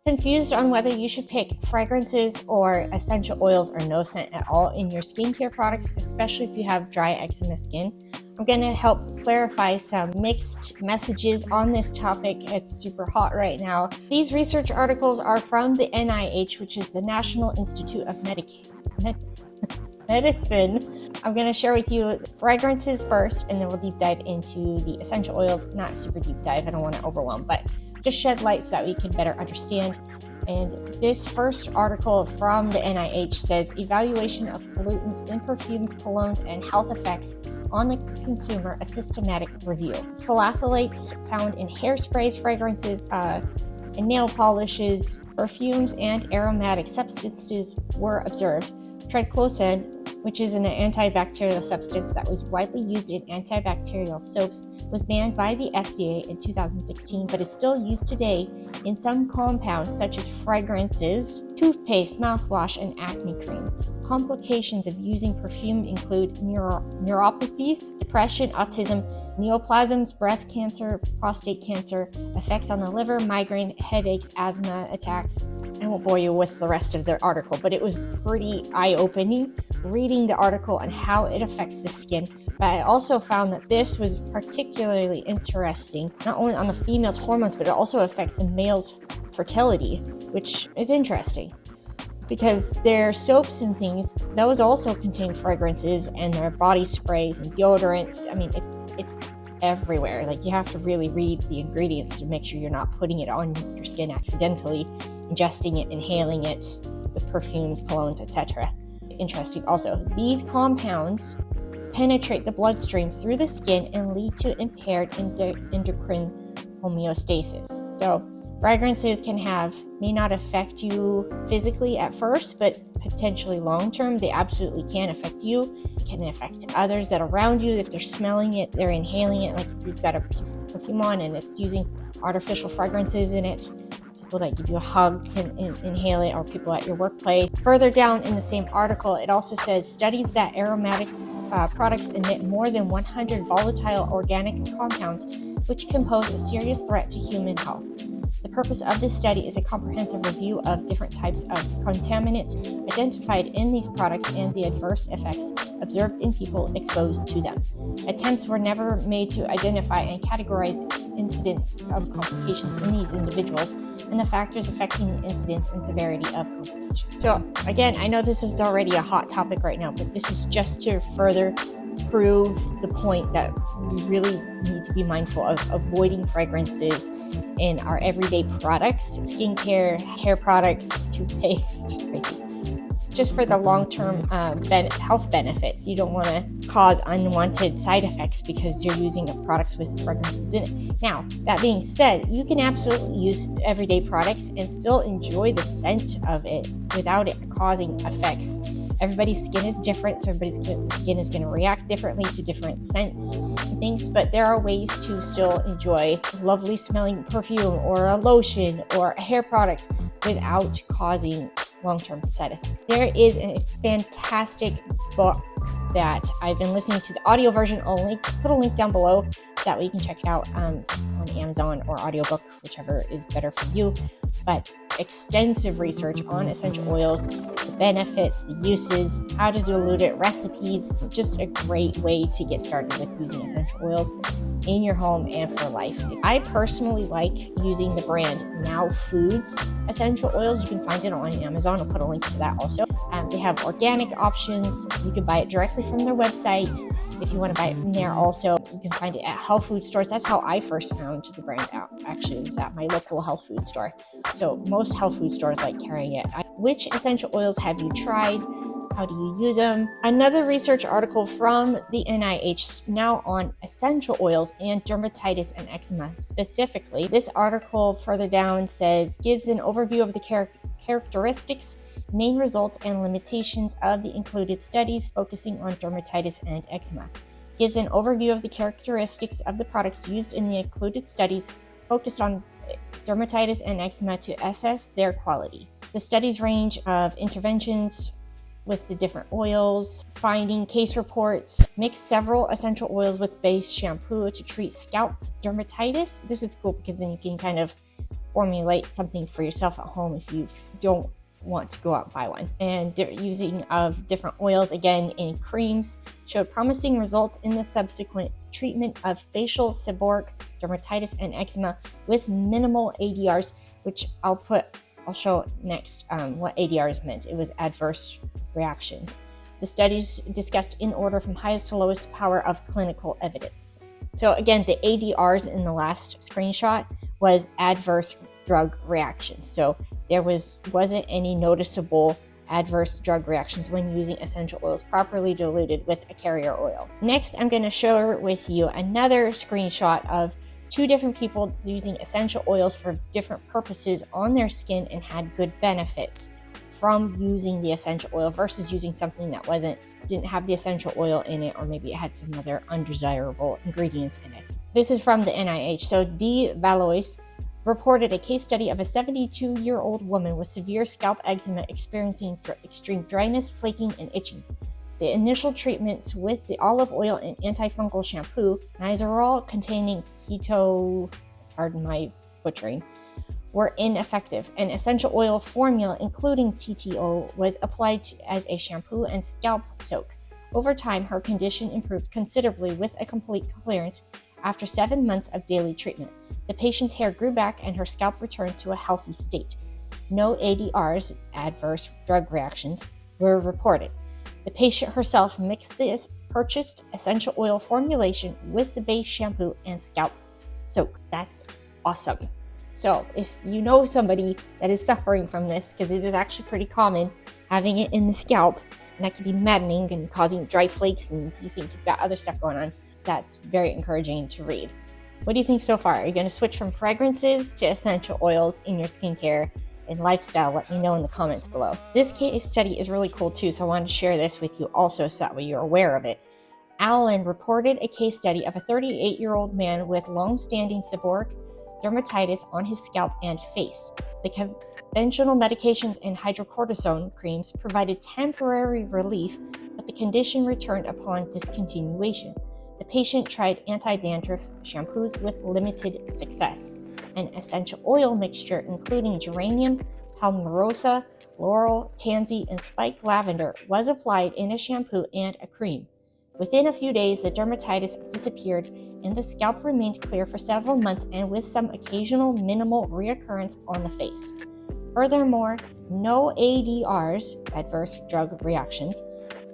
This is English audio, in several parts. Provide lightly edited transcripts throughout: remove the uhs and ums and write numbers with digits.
Confused on whether you should pick fragrances or essential oils or no scent at all in your skincare products, especially if you have dry eczema skin? I'm going to help clarify some mixed messages on this topic. It's super hot right now. These research articles are from the NIH, which is the National Institute of Medicine. I'm going to share with you fragrances first, and then we'll deep dive into the essential oils. Not super deep dive, I don't want to overwhelm, but just shed light so that we can better understand. And this first article from the NIH says, evaluation of pollutants in perfumes, colognes, and health effects on the consumer, a systematic review. Phthalates found in hairsprays, fragrances, and nail polishes, perfumes, and aromatic substances were observed. Triclosan, which is an antibacterial substance that was widely used in antibacterial soaps, was banned by the FDA in 2016, but is still used today in some compounds such as fragrances, toothpaste, mouthwash, and acne cream. Complications of using perfume include neuropathy, depression, autism, neoplasms, breast cancer, prostate cancer, effects on the liver, migraine, headaches, asthma attacks. I won't bore you with the rest of the article, but it was pretty eye-opening reading the article on how it affects the skin. But I also found that this was particularly interesting, not only on the female's hormones, but it also affects the male's fertility, which is interesting because their soaps and things, those also contain fragrances, and their body sprays and deodorants. I mean, it's everywhere. Like, you have to really read the ingredients to make sure you're not putting it on your skin accidentally, ingesting it, inhaling it with perfumes, colognes, etc. Interesting also, these compounds penetrate the bloodstream through the skin and lead to impaired endocrine homeostasis. So fragrances may not affect you physically at first, but potentially long-term, they absolutely can affect you. It can affect others that are around you. If they're smelling it, they're inhaling it. Like if you've got a perfume on and it's using artificial fragrances in it, people that give you a hug can inhale it, or people at your workplace. Further down in the same article, it also says studies that aromatic products emit more than 100 volatile organic compounds, which can pose a serious threat to human health. The purpose of this study is a comprehensive review of different types of contaminants identified in these products and the adverse effects observed in people exposed to them. Attempts were never made to identify and categorize incidents of complications in these individuals and the factors affecting the incidence and severity of complications. So again, I know this is already a hot topic right now, but this is just to further prove the point that we really need to be mindful of avoiding fragrances in our everyday products, skincare, hair products, toothpaste, just for the long-term health benefits. You don't want to cause unwanted side effects because you're using products with fragrances in it. Now, that being said, you can absolutely use everyday products and still enjoy the scent of it without it causing effects. Everybody's skin is different, so everybody's skin is going to react differently to different scents and things, but there are ways to still enjoy a lovely smelling perfume or a lotion or a hair product without causing long-term side effects. There is a fantastic book that I've been listening to, the audio version. I'll put a link down below so that way you can check it out on Amazon or audiobook, whichever is better for you. But extensive research on essential oils, the benefits, the uses, how to dilute it, recipes. Just a great way to get started with using essential oils in your home and for life. I personally like using the brand Now Foods essential oils. You can find it on Amazon. I'll put a link to that also. They have organic options. You can buy it directly from their website. If you want to buy it from there also, you can find it at health food stores. That's how I first found the brand out. Actually, it was at my local health food store. So most health food stores like carrying it. Which essential oils have you tried? How do you use them? Another research article from the NIH now on essential oils and dermatitis and eczema specifically. This article further down gives an overview of the characteristics, main results, and limitations of the included studies focusing on dermatitis and eczema. Gives an overview of the characteristics of the products used in the included studies focused on dermatitis and eczema to assess their quality. The studies range of interventions with the different oils, finding case reports, mix several essential oils with base shampoo to treat scalp dermatitis. This is cool because then you can kind of formulate something for yourself at home if you don't want to go out and buy one. And using of different oils, again in creams, showed promising results in the subsequent treatment of facial seborrheic dermatitis and eczema with minimal ADRs, which I'll show next what ADRs meant. It was adverse reactions. The studies discussed in order from highest to lowest power of clinical evidence. So again, the ADRs in the last screenshot was adverse drug reactions. So there wasn't any noticeable adverse drug reactions when using essential oils properly diluted with a carrier oil. Next, I'm going to share with you another screenshot of two different people using essential oils for different purposes on their skin and had good benefits from using the essential oil versus using something that didn't have the essential oil in it, or maybe it had some other undesirable ingredients in it. This is from the NIH. So D. Valois reported a case study of a 72-year-old woman with severe scalp eczema experiencing extreme dryness, flaking, and itching. The initial treatments with the olive oil and antifungal shampoo, Nizoral containing keto, pardon my butchering, were ineffective. An essential oil formula, including TTO, was applied as a shampoo and scalp soak. Over time, her condition improved considerably with a complete clearance after 7 months of daily treatment. The patient's hair grew back and her scalp returned to a healthy state. No ADRs, adverse drug reactions, were reported. The patient herself mixed this purchased essential oil formulation with the base shampoo and scalp soak. That's awesome. So if you know somebody that is suffering from this, because it is actually pretty common having it in the scalp, and that can be maddening and causing dry flakes, and you think you've got other stuff going on, that's very encouraging to read. What do you think so far? Are you going to switch from fragrances to essential oils in your skincare and lifestyle? Let me know in the comments below. This case study is really cool too, so I wanted to share this with you also so that way you're aware of it. Allen reported a case study of a 38-year-old man with long-standing seborrheic dermatitis on his scalp and face. The conventional medications and hydrocortisone creams provided temporary relief, but the condition returned upon discontinuation. The patient tried anti-dandruff shampoos with limited success. An essential oil mixture including geranium, palmarosa, laurel, tansy, and spiked lavender was applied in a shampoo and a cream. Within a few days, the dermatitis disappeared and the scalp remained clear for several months and with some occasional minimal reoccurrence on the face. Furthermore, no ADRs, adverse drug reactions,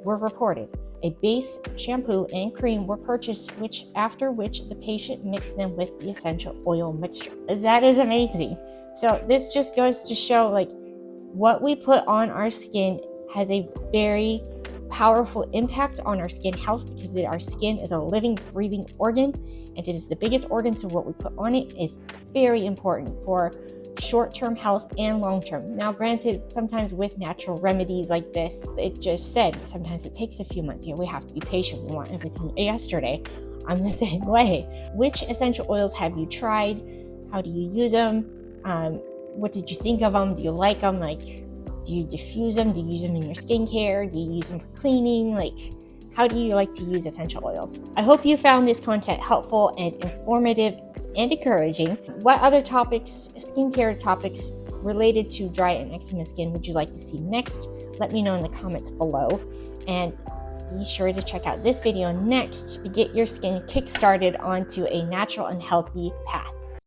were reported. A base shampoo and cream were purchased, after which the patient mixed them with the essential oil mixture. That is amazing. So this just goes to show what we put on our skin has a very powerful impact on our skin health, because our skin is a living, breathing organ, and it is the biggest organ, so what we put on it is very important for short-term health and long-term. Now granted, sometimes with natural remedies like this, it just said sometimes it takes a few months. We have to be patient. We want everything yesterday. I'm the same way. Which essential oils have you tried? How do you use them? What did you think of them? Do you like them? Do you diffuse them? Do you use them in your skincare? Do you use them for cleaning? How do you like to use essential oils? I hope you found this content helpful and informative and encouraging. What other topics, skincare topics related to dry and eczema skin would you like to see next? Let me know in the comments below. And be sure to check out this video next to get your skin kick-started onto a natural and healthy path.